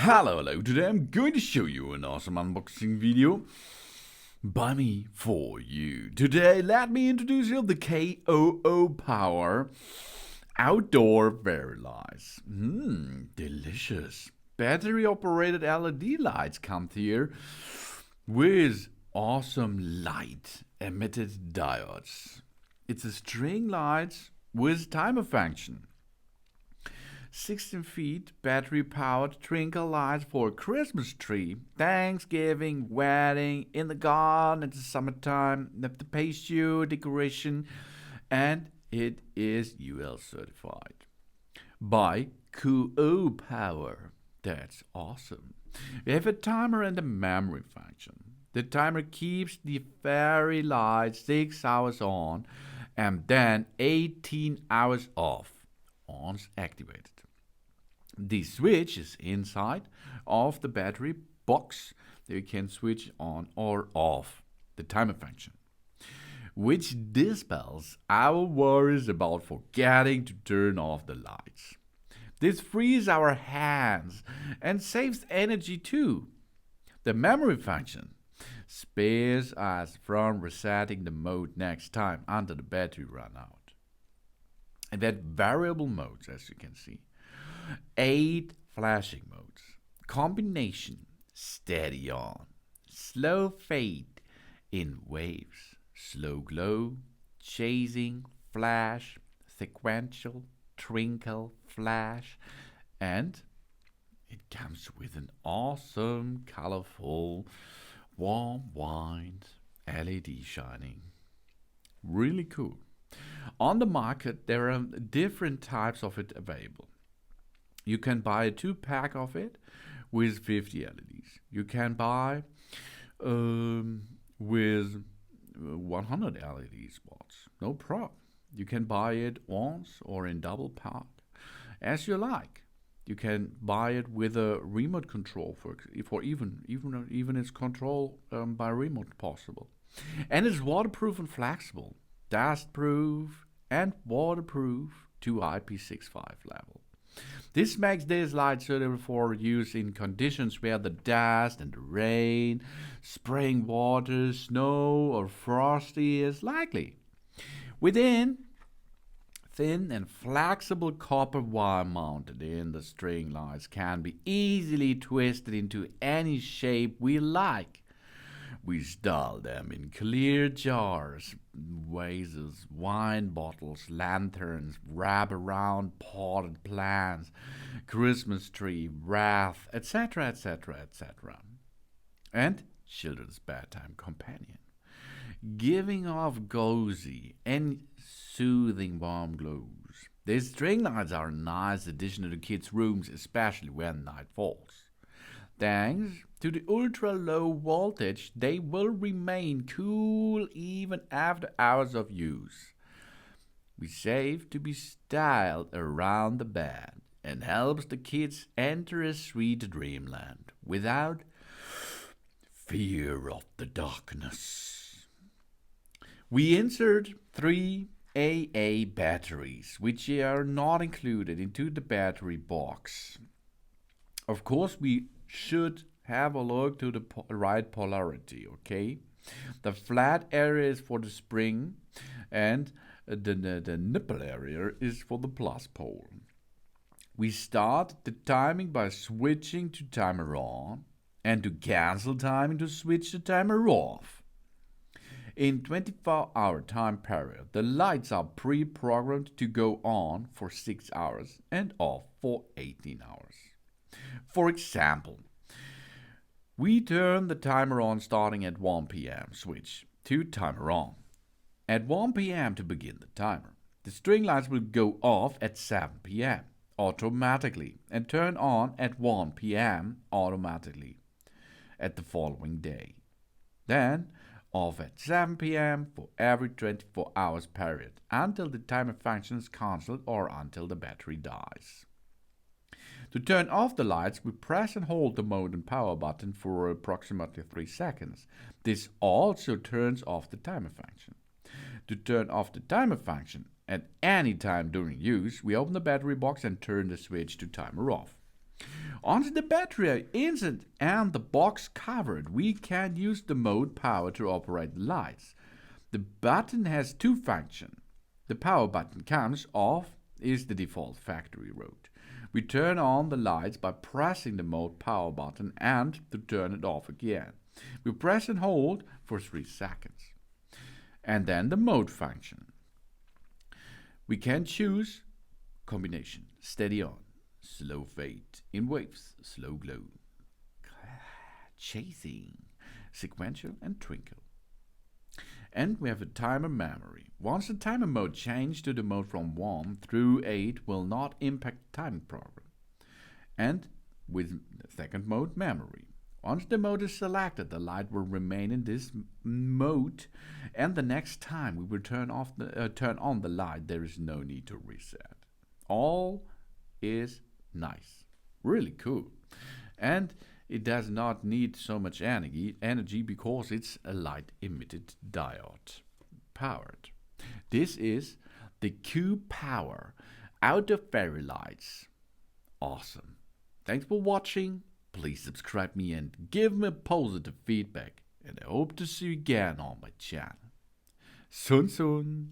Hello, today I'm going to show you an awesome unboxing video by me for you. Today, let me introduce you to the Koopower Outdoor Fairy Lights. Delicious. Battery-operated LED lights come here with awesome light emitted diodes. It's a string light with timer function. 16 feet battery-powered twinkle lights for a Christmas tree, Thanksgiving, wedding, in the garden, it's the summertime, the Patio decoration, and it is UL certified by Koopower. That's awesome. We have a timer and a memory function. The timer keeps the fairy lights 6 hours on and then 18 hours off once activated. The switch is inside of the battery box. You can switch on or off the timer function, which dispels our worries about forgetting to turn off the lights. This frees our hands and saves energy too. The memory function spares us from resetting the mode next time until the battery run out. And that variable modes, as you can see. 8 flashing modes. Combination, steady on, slow fade in waves, SloGlo, chasing, flash, sequential, twinkle, flash, and it comes with an awesome, colorful, warm white LED shining. Really cool. On the market, there are different types of it available. You can buy a 2-pack of it with 50 LEDs. You can buy with 100 LED spots. No problem. You can buy it once or in double pack, as you like. You can buy it with a remote control for even its control by remote possible. And it's waterproof and flexible, dust-proof and waterproof to IP65 level. This makes this light suitable for use in conditions where the dust and the rain, spraying water, snow or frosty is likely. Within, thin and flexible copper wire mounted in the string lights can be easily twisted into any shape we like. We style them in clear jars, vases, wine bottles, lanterns, wrap-around potted plants, Christmas tree, wreath, etc., etc., etc. And children's bedtime companion, giving off cozy and soothing warm glows. These string lights are a nice addition to kids' rooms, especially when night falls. Thanks to the ultra-low voltage, they will remain cool even after hours of use. We save to be styled around the bed and helps the kids enter a sweet dreamland without fear of the darkness. We insert 3 AA batteries, which are not included into the battery box. Of course, we should have a look to the right polarity, okay? The flat area is for the spring and the nipple area is for the plus pole. We start the timing by switching to timer on and to cancel timing to switch the timer off. In 24-hour time period, the lights are pre-programmed to go on for 6 hours and off for 18 hours. For example, we turn the timer on starting at 1 p.m. Switch to timer on. At 1 p.m. to begin the timer, the string lights will go off at 7 p.m. automatically and turn on at 1 p.m. automatically at the following day. Then off at 7 p.m. for every 24 hours period until the timer function is cancelled or until the battery dies. To turn off the lights, we press and hold the mode and power button for approximately 3 seconds. This also turns off the timer function. To turn off the timer function at any time during use, we open the battery box and turn the switch to timer off. Once the battery is in and the box covered, we can use the mode power to operate the lights. The button has two functions. The power button comes off is the default factory route. We turn on the lights by pressing the mode power button and to turn it off again. We press and hold for 3 seconds. And then the mode function. We can choose combination, steady on, slow fade, in waves, slow glow, chasing, sequential and twinkle. And we have a timer memory. Once the timer mode changed to the mode from 1 through 8 will not impact the timing program. And with the second mode memory. Once the mode is selected, the light will remain in this mode, and the next time we will turn on the light, there is no need to reset. All is nice, really cool, and it does not need so much energy because it's a light emitted diode powered. This is the Koopower Outdoor Fairy Lights. Awesome. Thanks for watching. Please subscribe me and give me positive feedback. And I hope to see you again on my channel. Soon.